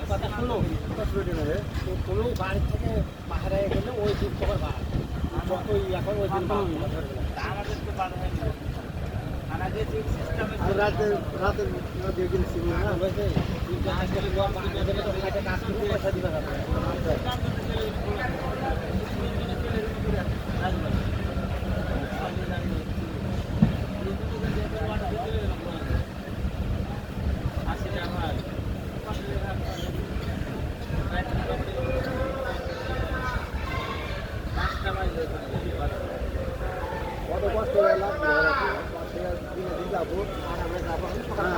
কথা শুনলো কোনো বাড়ি থেকে পাহাড়ে গেলে ওই দিন তোমার বাড়ি যতই এখন ওই দিন আমাদের তো বাড়ি হয়নি রাতে রাতে দিয়ে গেছি না বলছে কাজ করতে পয়সা দিবে কত কষ্ট হয়ে লাগবে দিনে যাবো আর আমরা যাবো সকালে